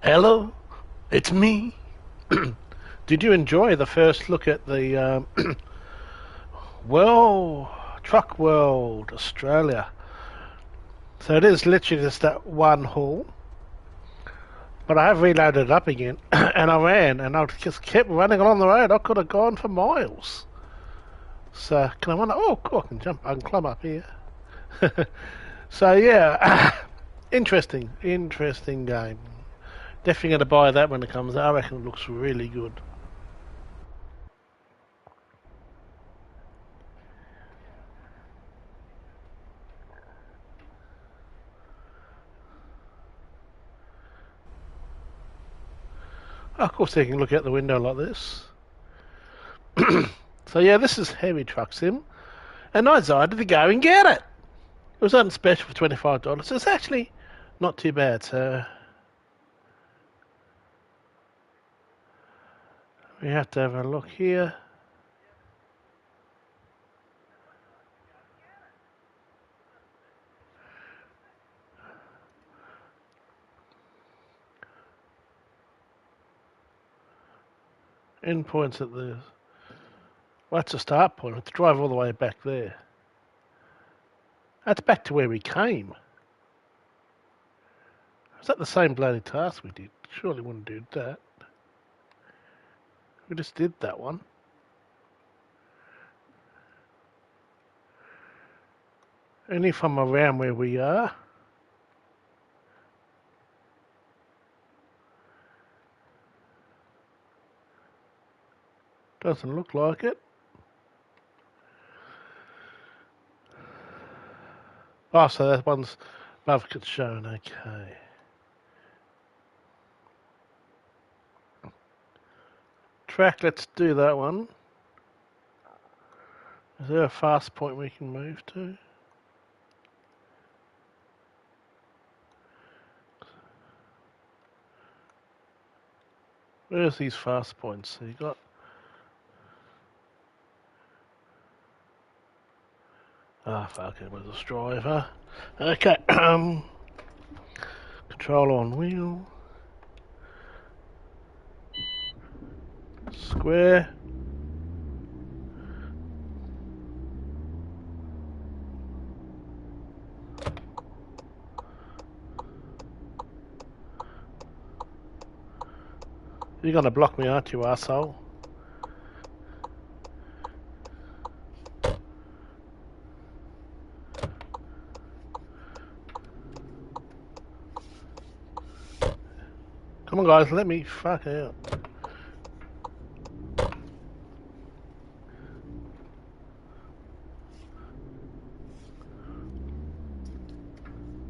Hello, it's me. Did you enjoy the first look at the World Truck World Australia? So it is literally just that one hall, but I have reloaded it up again, and I ran, and I just kept running along the road. I could have gone for miles. So can I wonder? Oh, cool! I can jump. I can climb up here. So yeah, interesting game. Definitely going to buy that when it comes out. I reckon it looks really good. Of course, you can look out the window like this. So yeah, this is Heavy Truck Sim, and I decided to go and get it. It was on special for $25. So it's actually not too bad. So we have to have a look here. Endpoints at the. Well, that's the start point. We have to drive all the way back there. That's back to where we came. Is that the same bloody task we did? Surely wouldn't do that. We just did that one. Only from around where we are. Doesn't look like it. Oh, so that one's above it's shown. Okay. Track, let's do that one. Is there a fast point we can move to? Where's these fast points? So you got. Ah, fuck it, was a driver. Okay, control on wheel. Square. You're gonna block me, aren't you, asshole? Come on, guys, let me fuck out.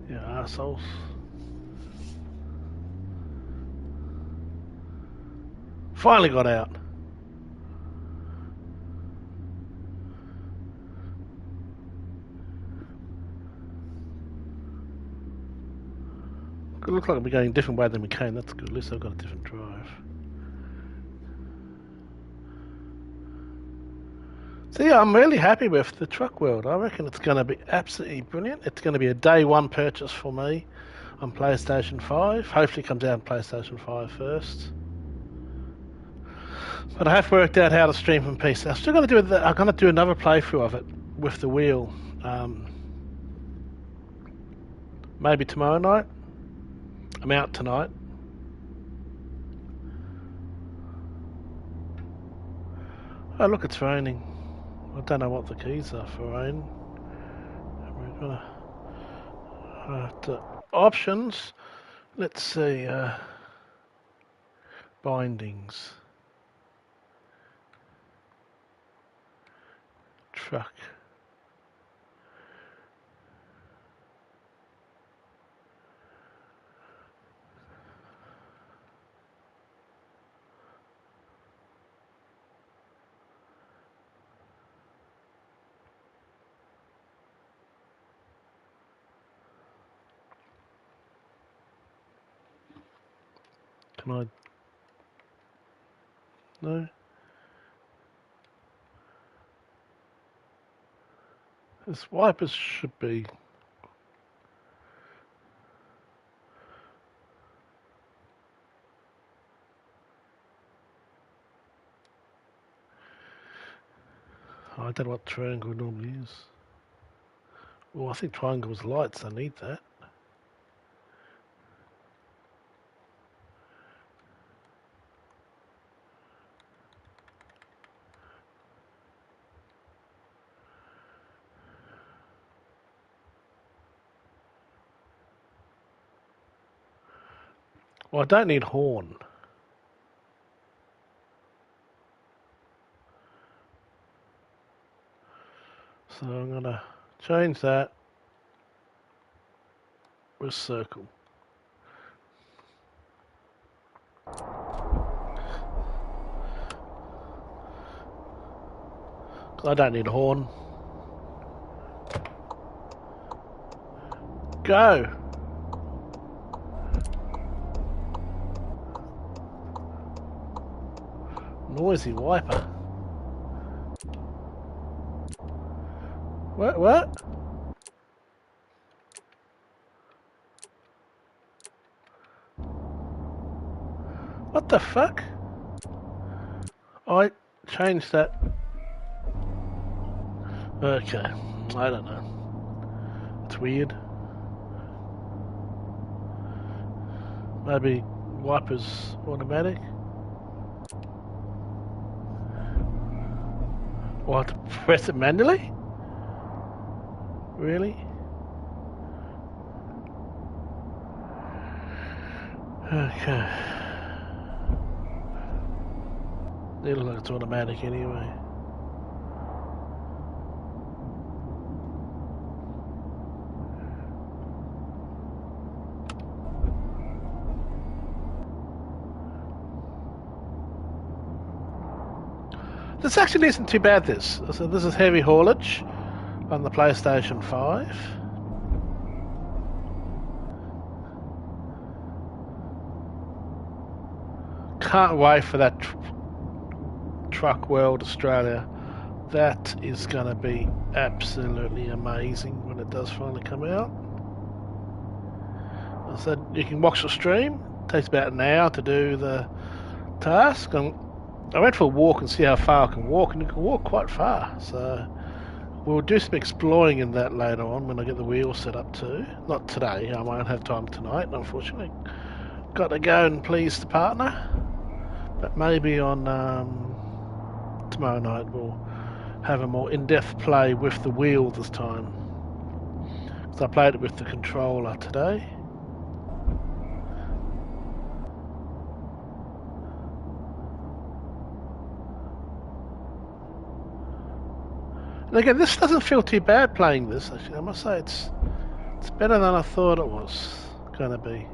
You assholes. Finally got out. It looks like we're going a different way than we came. That's good. At least I've got a different drive. So yeah, I'm really happy with the truck world. I reckon it's going to be absolutely brilliant. It's going to be a day one purchase for me on PlayStation 5. Hopefully it comes out on PlayStation 5 first. But I have worked out how to stream from PC. I'm still going to do it. I'm going to do another playthrough of it with the wheel. Um, Maybe tomorrow night. I'm out tonight. Oh look, it's raining. I don't know what the keys are for rain. We're gonna have to options. Let's see. Bindings. Truck. Can I? No. This wipers should be. I don't know what triangle normally is. Well, I think triangle's lights, I need that. Well, I don't need horn. So I'm going to change that with circle. I don't need a horn. Go! Noisy wiper. What? What the fuck? I changed that. Okay, I don't know. It's weird. Maybe wipers automatic. Or I have to press it manually? Really? Okay. It looks like it's automatic anyway. This actually isn't too bad, this. So this is heavy haulage on the PlayStation 5. Can't wait for that Truck World Australia. That is going to be absolutely amazing when it does finally come out. I said you can watch the stream. It takes about an hour to do the task. And I went for a walk and see how far I can walk, and you can walk quite far. So we'll do some exploring in that later on when I get the wheels set up too. Not today. I won't have time tonight, unfortunately. Got to go and please the partner. But maybe on tomorrow night we'll have a more in-depth play with the wheel this time. Because I played it with the controller today. And again, this doesn't feel too bad playing this, actually. I must say it's better than I thought it was going to be.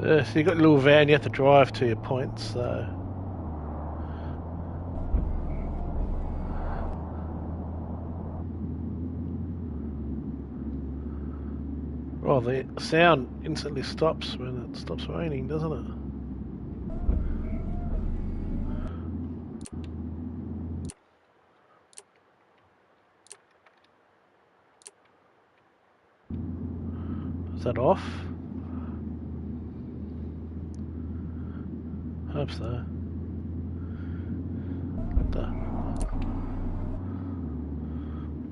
So you've got a little van you have to drive to your points, so... Well, the sound instantly stops when it stops raining, doesn't it? Is that off? Hope so.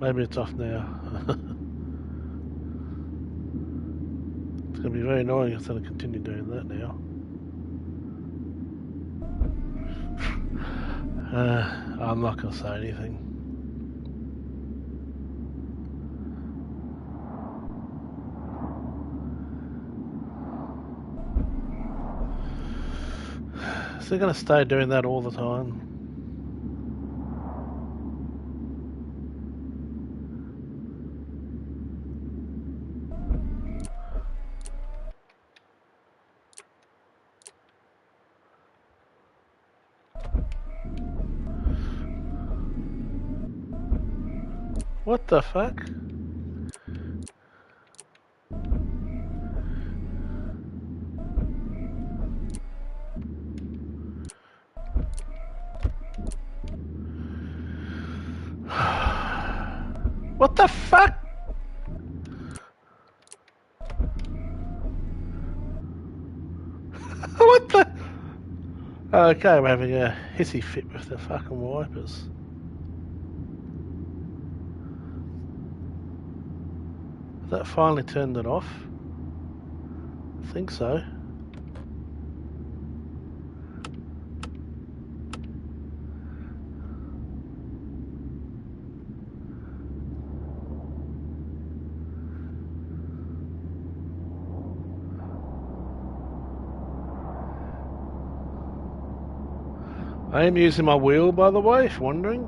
Maybe it's off now. It's going to be very annoying if I continue doing that now. I'm not going to say anything. So they're going to stay doing that all the time. What the fuck? What the fuck? What the? Okay, we're having a hissy fit with the fucking wipers. Has that finally turned it off? I think so. I am using my wheel, by the way, if you're wondering.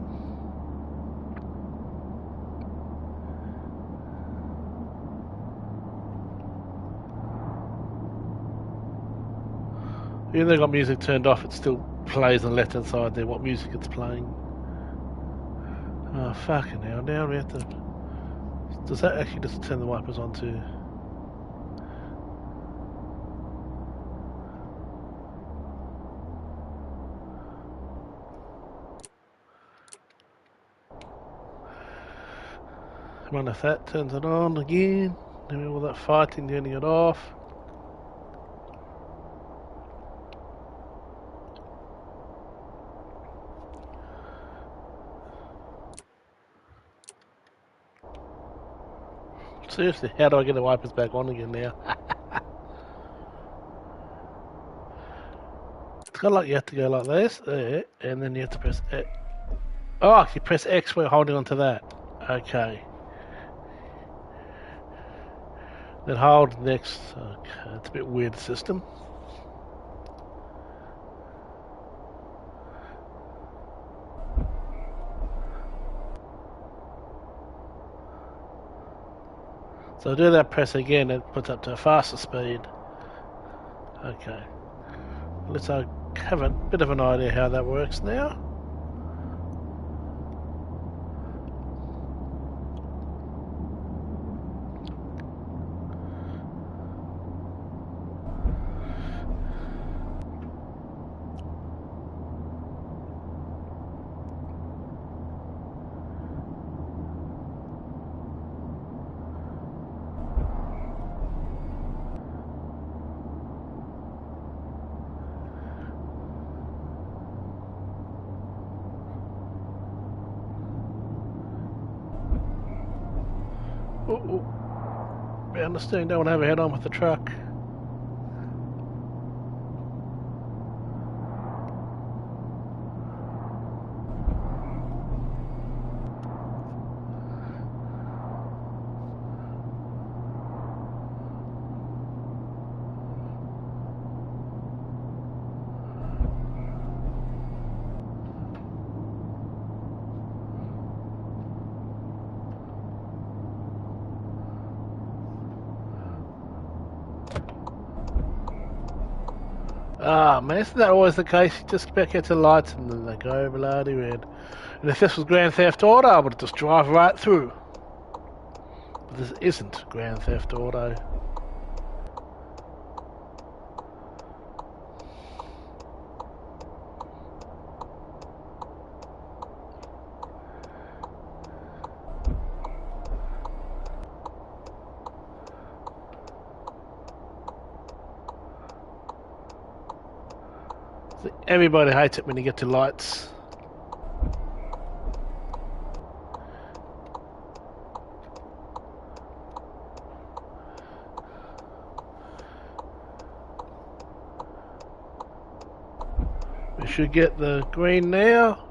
Even though I've got music turned off, it still plays on the left hand side there what music it's playing. Oh, fucking hell. Now we have to... Does that actually just turn the wipers on too? I wonder if that turns it on again. Doing all that fighting, turning it off. Seriously, how do I get the wipers back on again now? It's kind of like you have to go like this, there, and then you have to press X. Oh, you press X while holding onto that. Okay. Then hold next. Okay, it's a bit weird system. So do that press again, it puts up to a faster speed. Okay. Let's have a bit of an idea how that works now. I understand, don't want to have a head on with the truck. Ah, man, isn't that always the case? You just back into lights and then they go bloody red. And if this was Grand Theft Auto, I would just drive right through. But this isn't Grand Theft Auto. Everybody hates it when you get to lights. We should get the green now.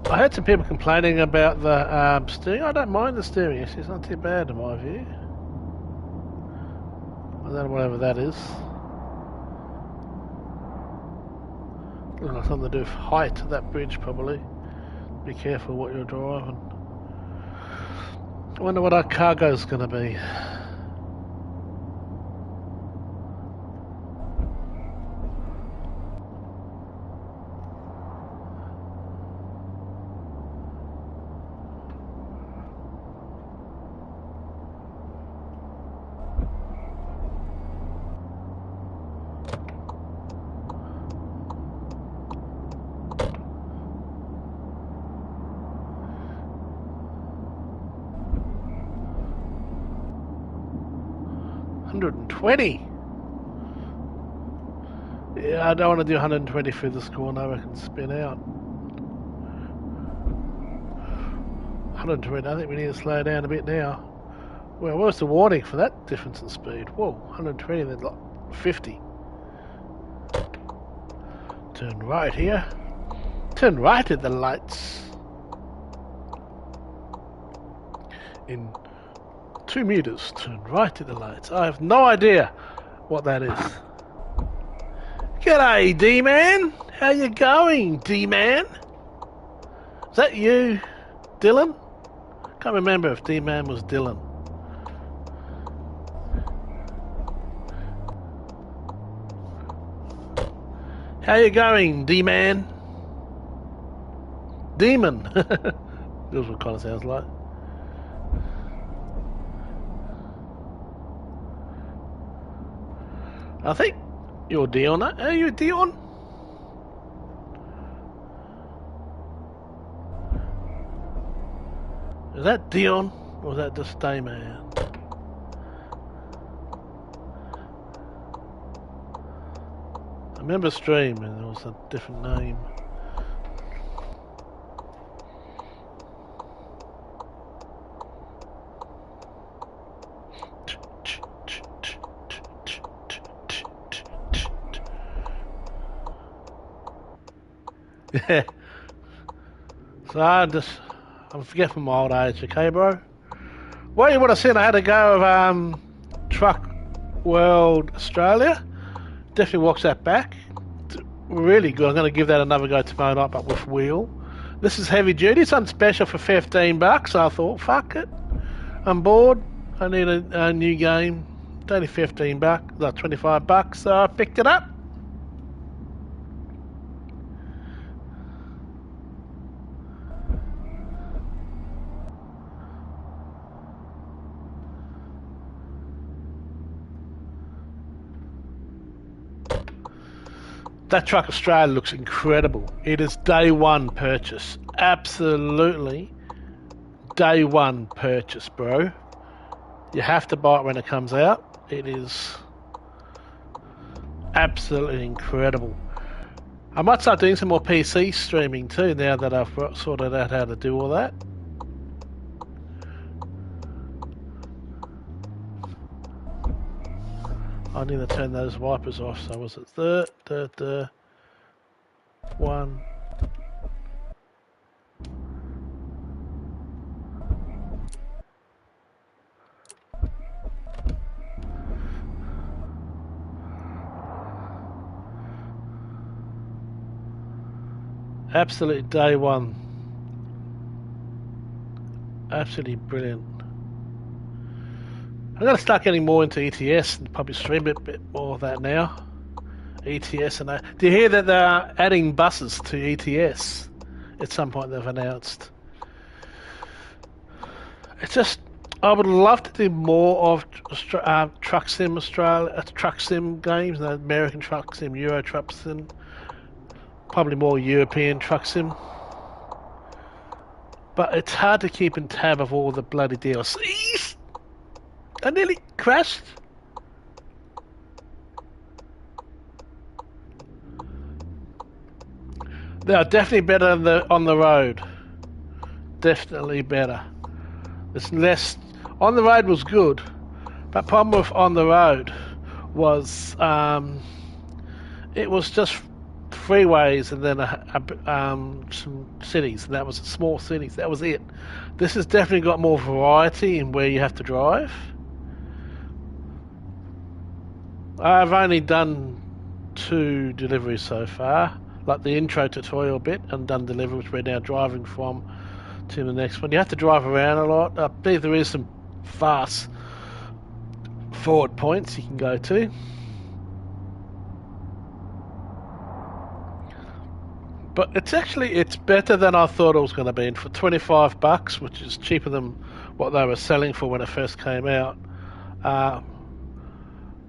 I heard some people complaining about the steering. I don't mind the steering, actually. It's not too bad in my view. I don't know whatever that is. Looks like something to do with height of that bridge, probably. Be careful what you're driving. I wonder what our cargo's going to be. 120. Yeah, I don't want to do 120 through this corner. I reckon spin out. 120. I think we need to slow down a bit now. Well, what's the warning for that difference in speed? Whoa, 120 then like 50. Turn right here. Turn right at the lights. In 2 meters, turn right at the lights. I have no idea what that is. G'day, D-Man. How you going, D-Man? Is that you, Dylan? Can't remember if D-Man was Dylan. How you going, D-Man? Demon. That's what it kind of sounds like. I think you're Dion. Are you Dion? Is that Dion? Or is that just Dayman? I remember stream and there was a different name. Yeah. So I'm forgetting my old age, okay, bro? Well, you would have seen I had a go of Truck World Australia. Definitely walks that back. It's really good. I'm going to give that another go tomorrow night, but with wheel. This is heavy duty. It's on special for $15. So I thought, fuck it. I'm bored. I need a new game. It's only $15, like $25. So I picked it up. That Truck Australia looks incredible. It is day one purchase. Absolutely day one purchase, bro. You have to buy it when it comes out. It is absolutely incredible. I might start doing some more PC streaming too now that I've sorted out how to do all that. I need to turn those wipers off. So was it the one? Absolutely day one. Absolutely brilliant. I'm going to start getting more into ETS and probably stream a bit more of that now. ETS and that. Do you hear that they're adding buses to ETS? At some point they've announced. It's just, I would love to do more of Truck Sim Australia, Truck Sim games, the American Truck Sim, Euro Truck Sim, probably more European Truck Sim. But it's hard to keep in tab of all the bloody DLCs. I nearly crashed. They are definitely better on the road. Definitely better. It's less. On the road was good, but problem with on the road was it was just freeways and then some cities, and that was small cities. That was it. This has definitely got more variety in where you have to drive. I've only done 2 deliveries so far, like the intro tutorial bit, and done delivery, which we're now driving from to the next one. You have to drive around a lot. I believe there is some fast forward points you can go to. But it's better than I thought it was going to be. And for $25, which is cheaper than what they were selling for when it first came out,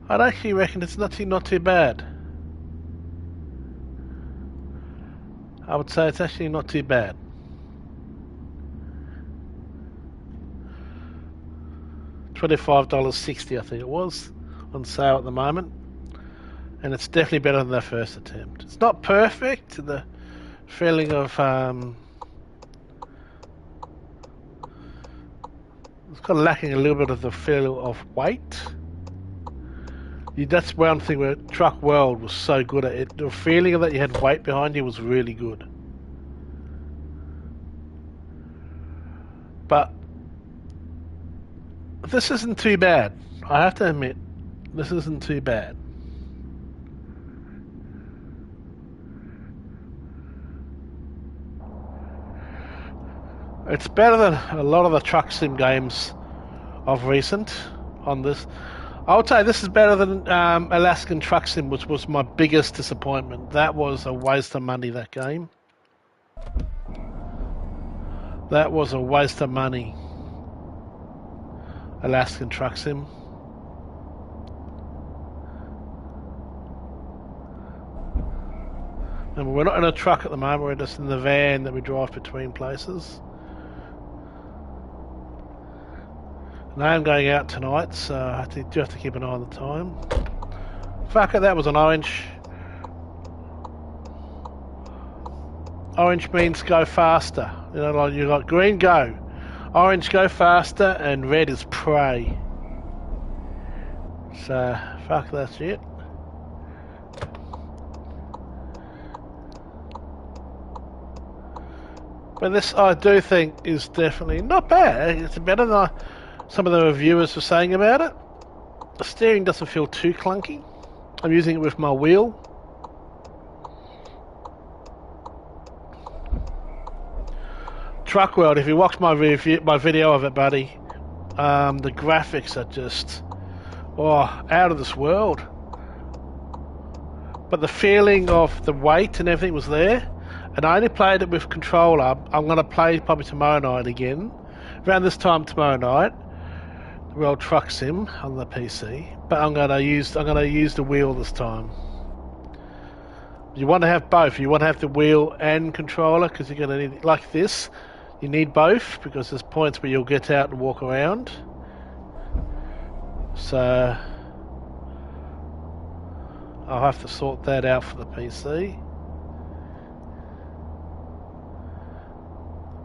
I'd actually reckon it's not too bad. I would say it's actually not too bad. $25.60, I think it was. on sale at the moment, and it's definitely better than their first attempt. It's not perfect. The feeling of it's kind of lacking a little bit of the feel of weight. That's one thing where Truck World was so good at it. The feeling of that you had weight behind you was really good. But this isn't too bad. I have to admit, this isn't too bad. It's better than a lot of the truck sim games of recent on this. I would say this is better than Alaskan Truck Sim, which was my biggest disappointment. That was a waste of money, that game. That was a waste of money. Alaskan Truck Sim. And we're not in a truck at the moment, we're just in the van that we drive between places. And I am going out tonight, so I do have to keep an eye on the time. Fuck it, that was an orange. Orange means go faster. You know, like you got green, go. Orange, go faster, and red is pray. So, fuck that shit. But this, I do think, is definitely not bad. It's better than some of the reviewers were saying about it. The steering doesn't feel too clunky. I'm using it with my wheel. Truck World, if you watch my video of it, buddy, the graphics are just out of this world. But the feeling of the weight and everything was there. And I only played it with controller. I'm going to play probably tomorrow night again. Around this time tomorrow night. World Truck Sim on the PC. But I'm going to use the wheel this time. You want to have both. You want to have the wheel and controller because you're going to need, like this, you need both because there's points where you'll get out and walk around. So I'll have to sort that out for the PC.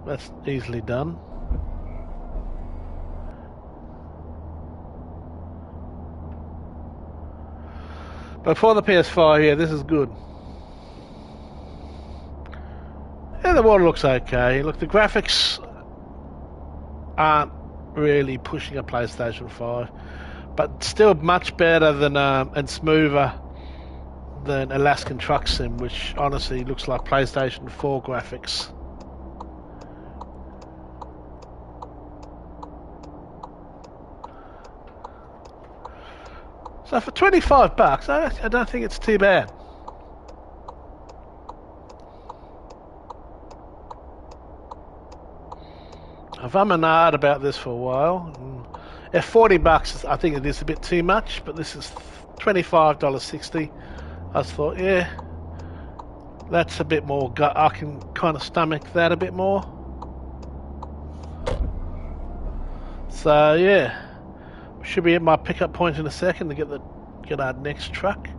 That's easily done. But for the PS5, yeah, this is good. Yeah, the water looks okay. Look, the graphics aren't really pushing a PlayStation 5, but still much better than and smoother than Alaskan Truck Sim, which honestly looks like PlayStation 4 graphics. So for $25, I don't think it's too bad. I've hard about this for a while. At $40, I think it is a bit too much, but this is $25.60. I just thought, yeah, that's a bit more. I can kind of stomach that a bit more. So yeah. Should be at my pickup point in a second to get our next truck.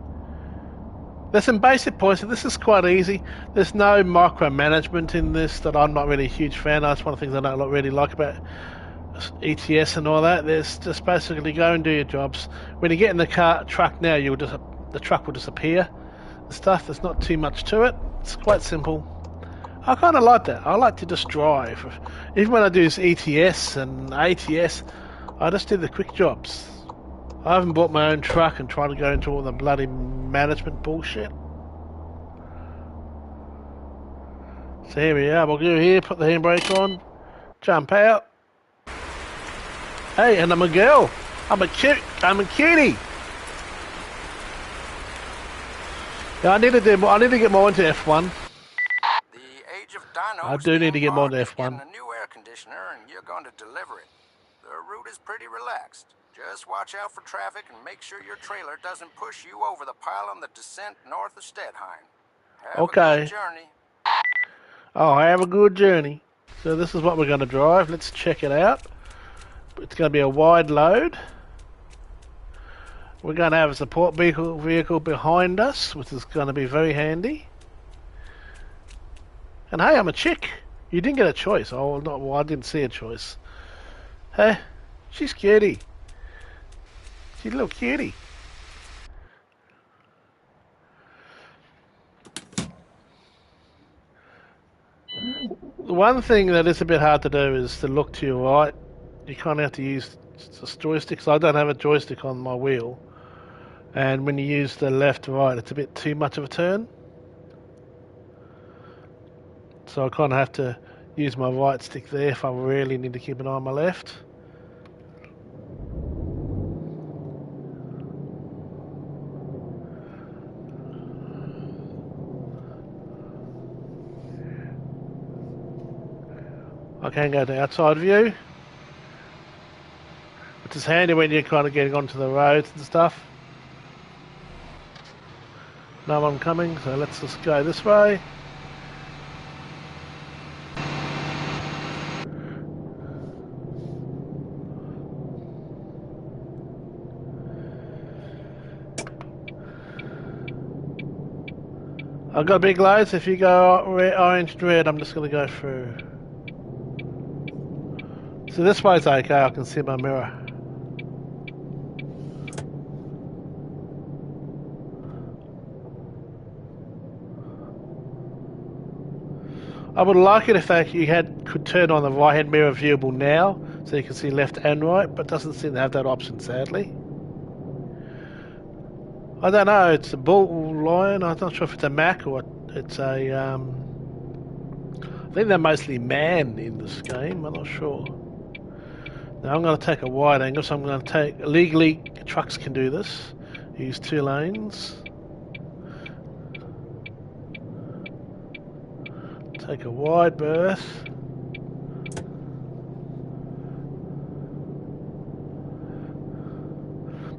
There's some basic points. This is quite easy. There's no micromanagement in this that I'm not really a huge fan of. That's one of the things I don't really like about ETS and all that. There's just basically go and do your jobs. When you get in the truck now, the truck will disappear and stuff. There's not too much to it. It's quite simple. I kind of like that. I like to just drive. Even when I do this ETS and ATS, I just do the quick jobs. I haven't bought my own truck and tried to go into all the bloody management bullshit. So here we are. We'll go here, put the handbrake on, jump out. Hey, and I'm a girl. I'm a cutie. Yeah, I need to get more into F1. The age of dinos. I do need to get more into F1. A new air conditioner, and you're going to deliver it. The route is pretty relaxed. Just watch out for traffic and make sure your trailer doesn't push you over the pile on the descent north of Stedheim. Have okay. A good journey. Oh, have a good journey. So this is what we're going to drive. Let's check it out. It's going to be a wide load. We're going to have a support vehicle behind us, which is going to be very handy. And hey, I'm a chick. You didn't get a choice. Oh, not well. I didn't see a choice. Hey, she's cutie. She's a little cutie. The one thing that is a bit hard to do is to look to your right. You kind of have to use the joystick. So I don't have a joystick on my wheel. And when you use the left to right, it's a bit too much of a turn. So I kind of have to use my right stick there if I really need to keep an eye on my left. I can go to outside view, which is handy when you're kind of getting onto the roads and stuff. No one coming, so let's just go this way. I've got big lights. If you go orange and red, I'm just going to go through. So this way's okay, I can see my mirror. I would like it if you could turn on the right hand mirror viewable now, so you can see left and right, but it doesn't seem to have that option, sadly. I don't know, it's a bull lion, I'm not sure if it's a Mac or it's a... I think they're mostly man in this game, I'm not sure. Now I'm going to take a wide angle, so I'm going to take... Legally, trucks can do this. Use 2 lanes. Take a wide berth.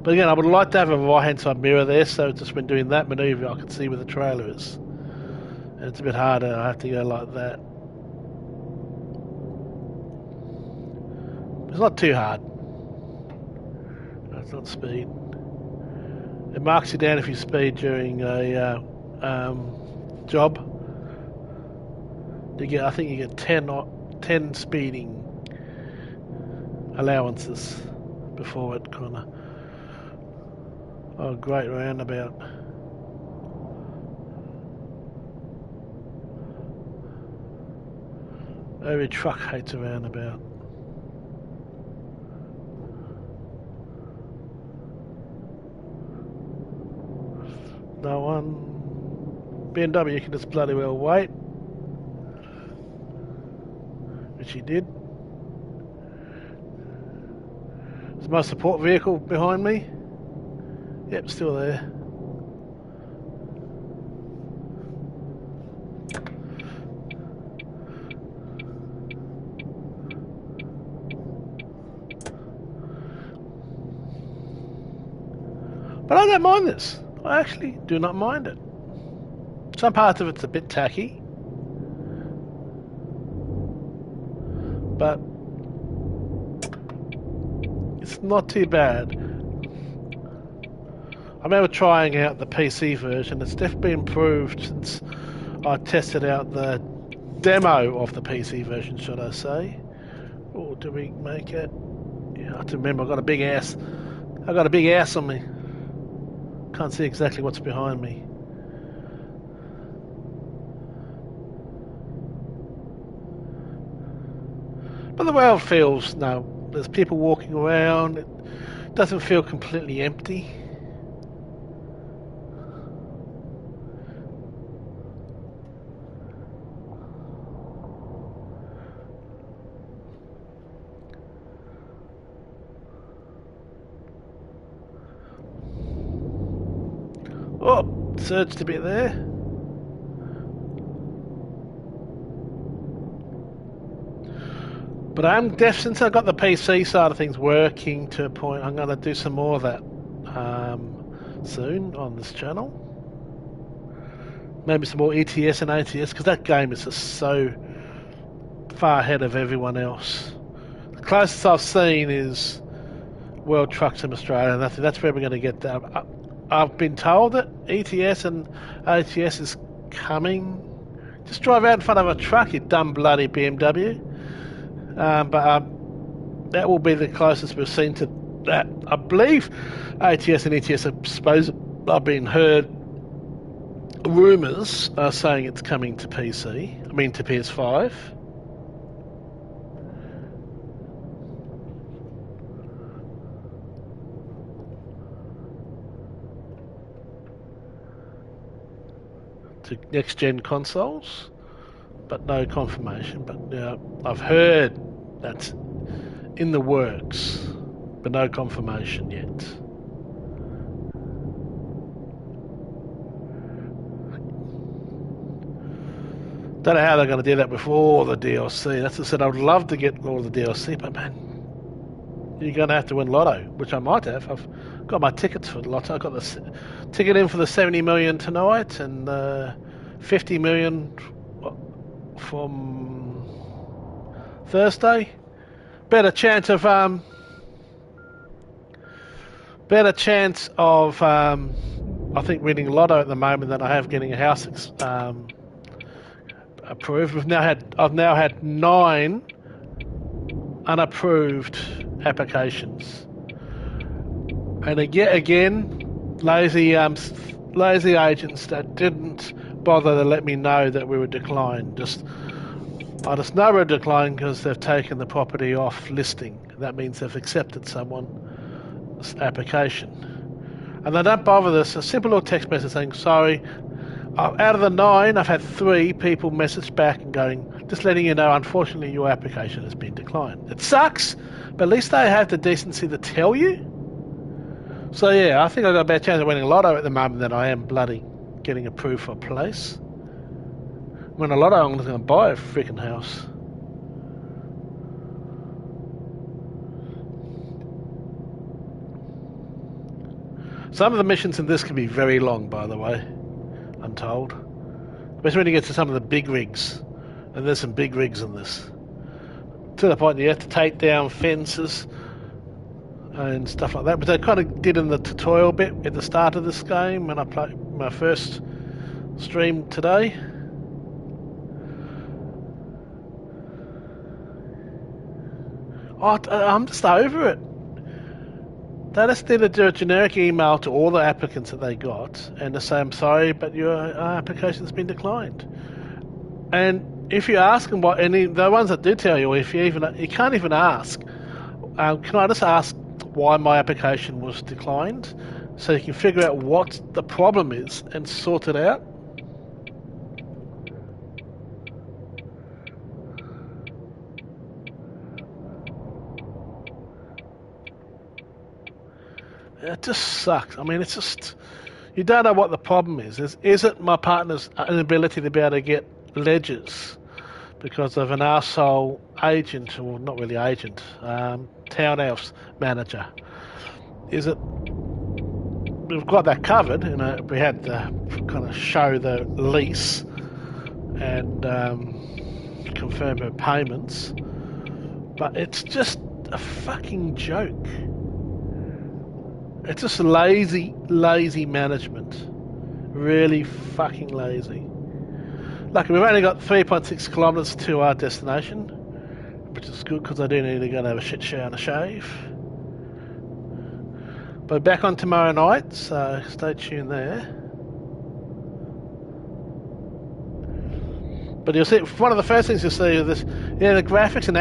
But again, I would like to have a right-hand side mirror there, so just when doing that manoeuvre, I can see where the trailer is. And it's a bit harder, I have to go like that. It's not too hard. It's not speed. It marks you down if you speed during a job. I think you get 10 speeding allowances before it kind of... Oh, great roundabout. Every truck hates a roundabout. No one. BMW can just bloody well wait. Which he did. Is my support vehicle behind me? Yep, still there. But I don't mind this. I actually do not mind it. Some parts of it's a bit tacky. But it's not too bad. I remember trying out the PC version. It's definitely improved since I tested out the demo of the PC version, should I say. Oh, do we make it? Yeah, I have to remember I've got a big ass. I've got a big ass on me. Can't see exactly what's behind me. But the world feels, no, there's people walking around. It doesn't feel completely empty. Oh, surged a bit there. But I'm deaf since I got the PC side of things working to a point. I'm going to do some more of that soon on this channel. Maybe some more ETS and ATS, because that game is just so far ahead of everyone else. The closest I've seen is World Truck Sim Australia, and that's where we're going to get that. I've been told that ETS and ATS is coming. Just drive out in front of a truck, you dumb bloody BMW. But that will be the closest we've seen to that. I believe ATS and ETS are supposed. I've been heard rumours are saying it's coming to PC. I mean to PS5. To next gen consoles, but no confirmation. But I've heard that's in the works, but no confirmation yet. Don't know how they're going to do that with all the DLC. That's what I said. I'd love to get all the DLC, but man, you're going to have to win Lotto, which I might have. I've got my tickets for the Lotto. I got the ticket in for the 70 million tonight and 50 million from Thursday. Better chance of I think winning Lotto at the moment than I have getting a house approved. I've now had 9 unapproved applications, and again, lazy agents that didn't bother to let me know that we were declined. I just know we're declined because they've taken the property off listing. That means they've accepted someone's application, and they don't bother this. A simple little text message saying sorry. Out of the 9, I've had 3 people message back and going, just letting you know, unfortunately, your application has been declined. It sucks, but at least they have the decency to tell you. So yeah, I think I've got a better chance of winning Lotto at the moment than I am bloody getting approved for a place. When a Lotto, I'm just going to buy a freaking house. Some of the missions in this can be very long, by the way. I'm told. Especially when you get to some of the big rigs. And there's some big rigs in this. To the point you have to take down fences and stuff like that. But they kind of did in the tutorial bit at the start of this game when I played my first stream today. I'm just over it. They just need to do a generic email to all the applicants that they got and to say, I'm sorry, but your application's been declined. And if you ask them the ones that do tell you, you can't even ask, can I just ask why my application was declined? So you can figure out what the problem is and sort it out. It just sucks. I mean, it's just, you don't know what the problem is. Is it my partner's inability to be able to get ledgers because of an arsehole agent, or not really agent, townhouse manager? Is it, we've got that covered, we had to kind of show the lease and confirm her payments, but it's just a fucking joke. It's just lazy management. Really fucking lazy. Luckily, we've only got 3.6 kilometres to our destination, which is good because I do need to go and have a shit shower and a shave. But back on tomorrow night, so stay tuned there. But you'll see, one of the first things you'll see is this, the graphics and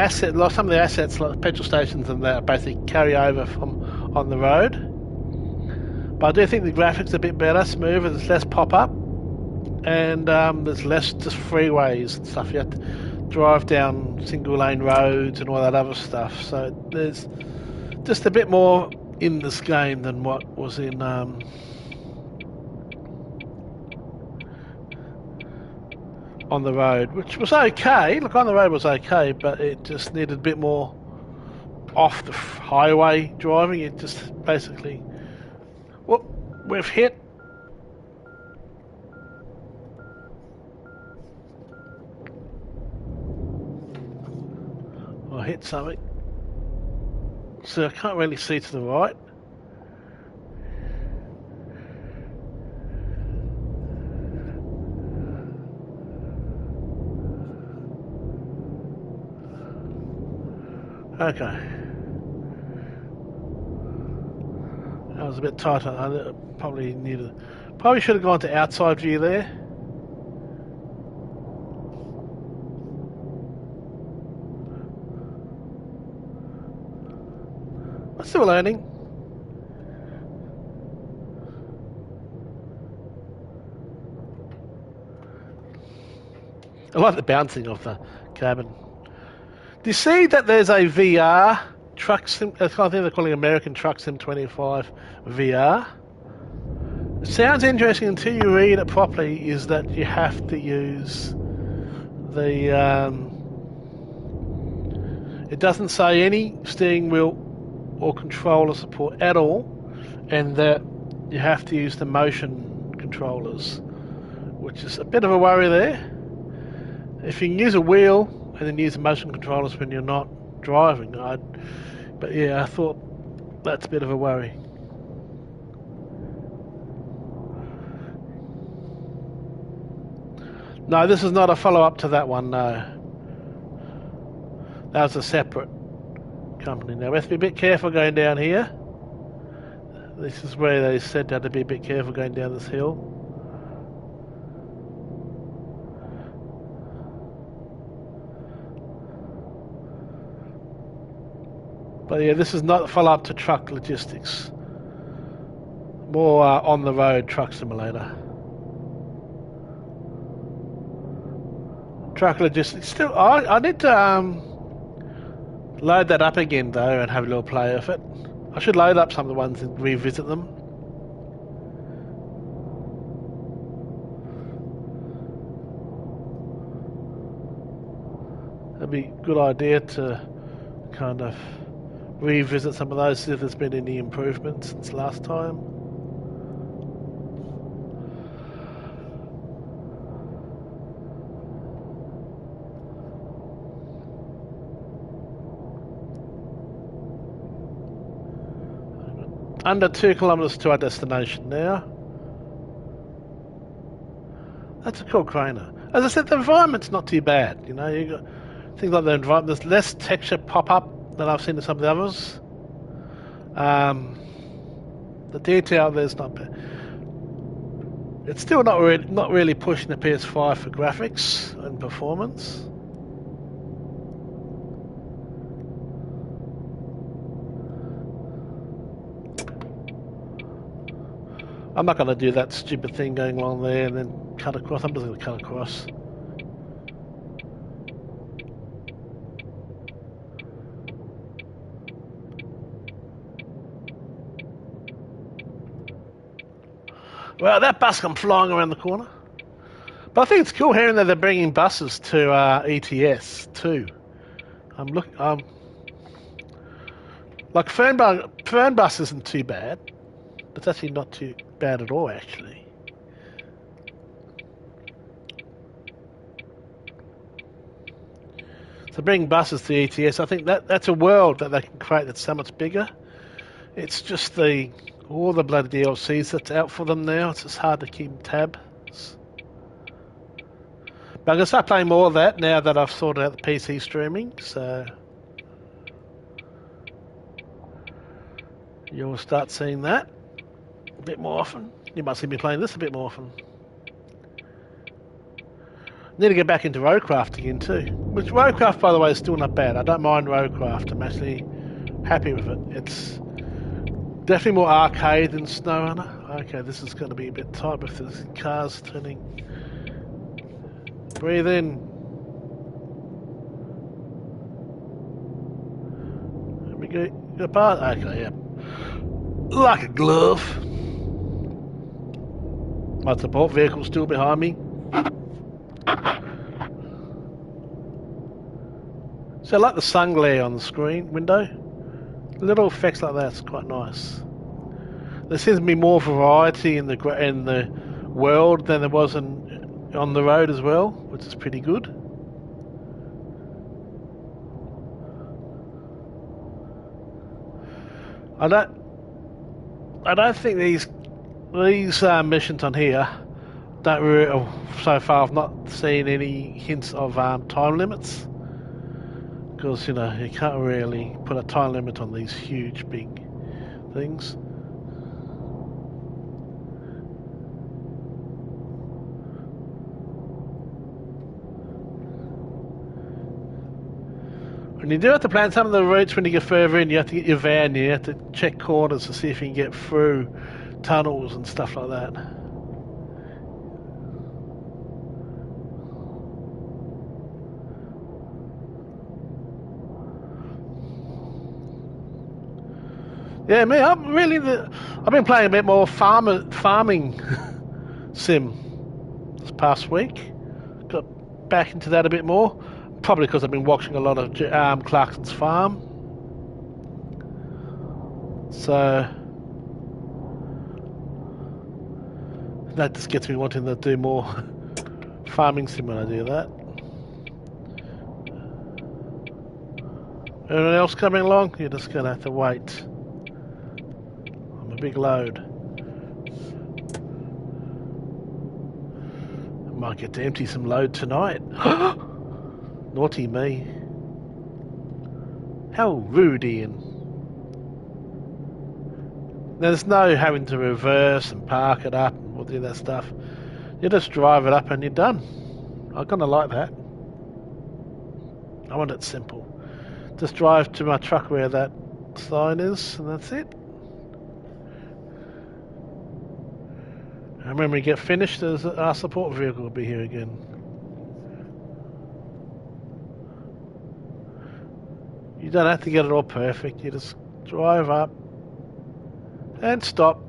some of the assets, like petrol stations and that, basically carry over from on the road. But I do think the graphics are a bit better, smoother, there's less pop-up, and there's less just freeways and stuff. You have to drive down single-lane roads and all that other stuff. So there's just a bit more in this game than what was in on the road, which was okay. Look, on the road was okay, but it just needed a bit more off the highway driving. It just basically... Whoop, we've hit. I hit something. so I can't really see to the right. Okay. That was a bit tighter. I probably should have gone to outside view there. I'm still learning. I like the bouncing of the cabin. Do you see that there's a VR truck sim? I think they're calling American Truck Sim 25 VR. It sounds interesting until you read it properly. Is that you have to use the. It doesn't say any steering wheel or controller support at all, and that you have to use the motion controllers, which is a bit of a worry there. If you can use a wheel and then use the motion controllers when you're not driving, but yeah, I thought that's a bit of a worry. No, this is not a follow-up to that one, no. That was a separate company. Now we have to be a bit careful going down here. This is where they said they had to be a bit careful going down this hill. But yeah, this is not a follow-up to Truck Logistics. More on-the-road truck simulator. Truck Logistics. Still, I need to load that up again though and have a little play with it. I should load up some of the ones and revisit them. That'd be a good idea to kind of revisit some of those, see if there's been any improvements since last time. Under 2 kilometres to our destination now. That's a cool craner. As I said, the environment's not too bad. You know, you got things like the environment. There's less texture pop up than I've seen in some of the others. The detail there's not bad. It's still not really pushing the PS5 for graphics and performance. I'm not going to do that stupid thing going along there and then cut across. I'm just going to cut across. Well, that bus come flying around the corner. But I think it's cool hearing that they're bringing buses to ETS too. Like Fernbus isn't too bad. It's actually not too bad at all, actually. So bringing buses to ETS, I think that's a world that they can create that's so much bigger. It's just all the bloody DLCs that's out for them now. It's just hard to keep tabs. But I'm going to start playing more of that now that I've sorted out the PC streaming, so you'll start seeing that a bit more often. You might see me playing this a bit more often. Need to get back into Roadcraft again too. Which Roadcraft, by the way, is still not bad. I don't mind Roadcraft. I'm actually happy with it. It's definitely more arcade than SnowRunner. Okay, this is going to be a bit tight with the cars turning. Breathe in. Let me go apart. Okay, yeah. Like a glove. My support vehicle still behind me. So I like the sun glare on the screen window. Little effects like that's quite nice. There seems to be more variety in the world than there was on the road as well, which is pretty good. I don't. I don't think these missions on here don't really. So far, I've not seen any hints of time limits. Because you know you can't really put a time limit on these huge big things. And you do have to plan some of the routes when you get further in. You have to get your van. You have to check corners to see if you can get through tunnels and stuff like that. Yeah, me. I've been playing a bit more farming sim this past week. Got back into that a bit more. Probably because I've been watching a lot of Clarkson's Farm. So that just gets me wanting to do more farming sim when I do that. Anyone else coming along? You're just going to have to wait. I'm a big load. I might get to empty some load tonight. Naughty me. How rude, Ian. There's no having to reverse and park it up and all do that stuff. You just drive it up and you're done. I'm gonna like that. I want it simple. Just drive to my truck where that sign is and that's it. And when we get finished, our support vehicle will be here again. You don't have to get it all perfect. You just drive up and stop.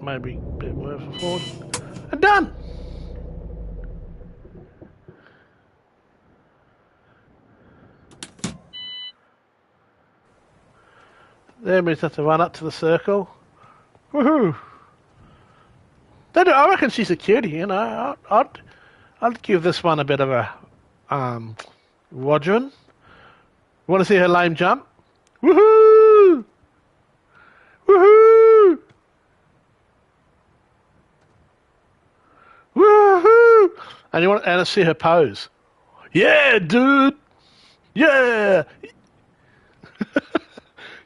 Maybe a bit more forward. And done! Then we just have to run up to the circle. Woohoo! I reckon she's a cutie, you know. I'd give this one a bit of a Rogerin. Want to see her lame jump? Woohoo! Woohoo! Woohoo! And you want to see her pose? Yeah, dude. Yeah.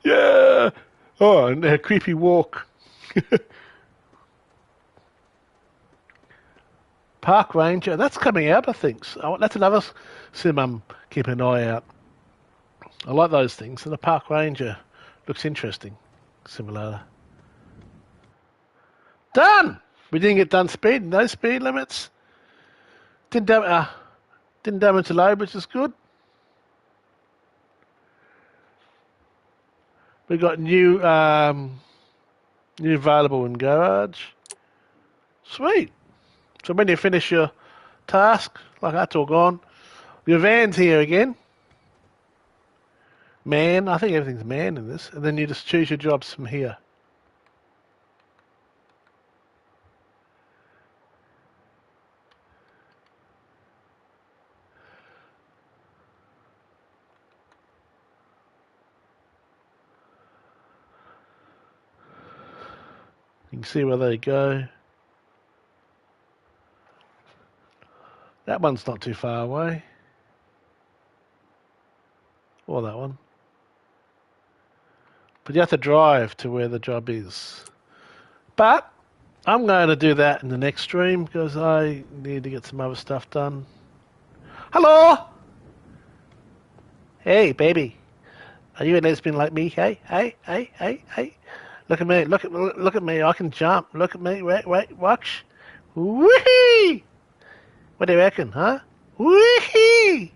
Yeah. Oh, and her creepy walk. Park Ranger. That's coming out, I think. So that's another sim I'm keeping an eye out. I like those things. And the Park Ranger looks interesting. Similar. Done! We didn't get done speeding. No speed limits. Didn't damage the load, which is good. We got new available in garage. Sweet. So when you finish your task, like that's all gone, your van's here again. Man, I think everything's man in this, and then you just choose your jobs from here. You can see where they go. That one's not too far away. Or that one. But you have to drive to where the job is. But I'm going to do that in the next stream because I need to get some other stuff done. Hello! Hey, baby. Are you a lesbian like me? Hey, hey, hey, hey, hey. Look at me. Look at me. I can jump. Look at me. Wait, watch. Whee! What do you reckon, huh? Whee!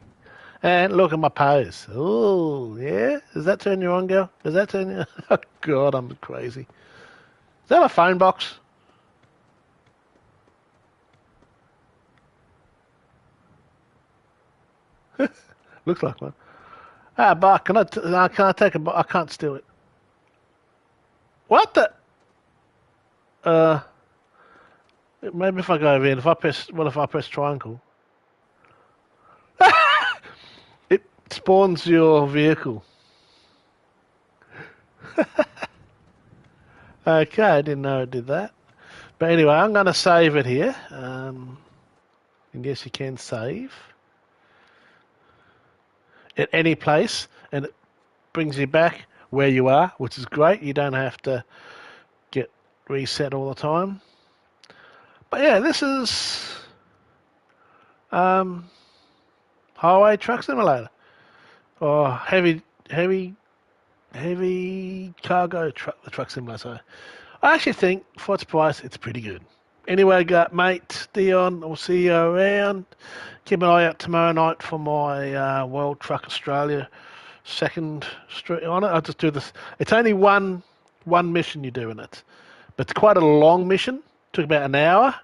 And look at my pose. Oh, yeah? Does that turn you on, girl? Does that turn you on? Oh, God, I'm crazy. Is that a phone box? Looks like one. Ah, but can I take it? I can't steal it. What the? Maybe if I go over here, what if I press triangle? It spawns your vehicle. Okay, I didn't know it did that. But anyway, I'm going to save it here. And yes, you can save at any place, and it brings you back where you are, which is great. You don't have to get reset all the time. But yeah, this is um, Highway Truck Simulator, or heavy cargo truck simulator. So I actually think for its price, it's pretty good. Anyway, mate, Dion, I'll see you around. Keep an eye out tomorrow night for my World Truck Australia second street on it. I'll just do this. It's only one mission you do in it, but it's quite a long mission. Took about an hour.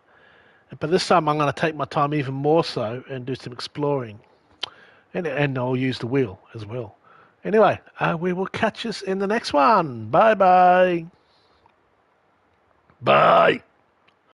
But this time I'm going to take my time even more so and do some exploring. And I'll use the wheel as well. Anyway, we will catch us in the next one. Bye-bye. Bye.